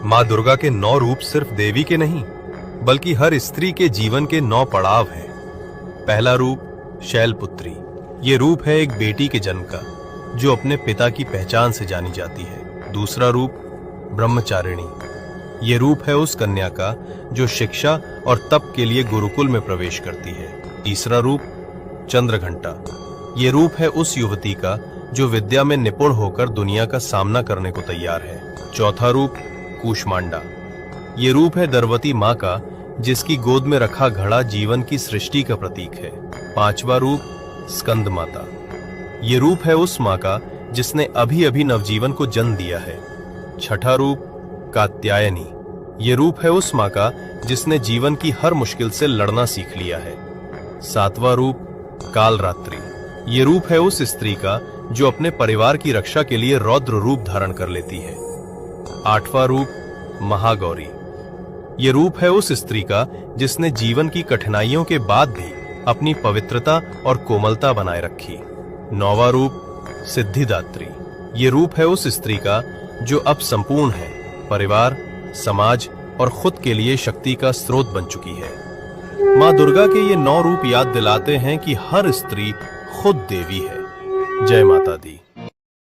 माँ दुर्गा के 9 रूप सिर्फ देवी के नहीं, बल्कि हर स्त्री के जीवन के 9 पड़ाव हैं। पहला रूप शैलपुत्री। ये रूप है एक बेटी के जन्म का, जो अपने पिता की पहचान से जानी जाती है। दूसरा रूप ब्रह्मचारिणी। ये रूप है उस कन्या का जो शिक्षा और तप के लिए गुरुकुल में प्रवेश करती है। तीसरा रूप चंद्रघंटा। ये रूप है उस युवती का जो विद्या में निपुण होकर दुनिया का सामना करने को तैयार है। चौथा रूप कूष्मांडा। ये रूप है दरवती माँ का, जिसकी गोद में रखा घड़ा जीवन की सृष्टि का प्रतीक है। पांचवा रूप स्कंद माता। ये रूप है उस माँ का जिसने अभी अभी नवजीवन को जन्म दिया है। छठा रूप कात्यायनी। ये रूप है उस माँ का जिसने जीवन की हर मुश्किल से लड़ना सीख लिया है। सातवां रूप कालरात्रि। ये रूप है उस स्त्री का जो अपने परिवार की रक्षा के लिए रौद्र रूप धारण कर लेती है। आठवां रूप महागौरी। ये रूप है उस स्त्री का जिसने जीवन की कठिनाइयों के बाद भी अपनी पवित्रता और कोमलता बनाए रखी। नौवां रूप सिद्धिदात्री। ये रूप है उस स्त्री का जो अब संपूर्ण है, परिवार, समाज और खुद के लिए शक्ति का स्रोत बन चुकी है। माँ दुर्गा के ये 9 रूप याद दिलाते हैं कि हर स्त्री खुद देवी है। जय माता दी।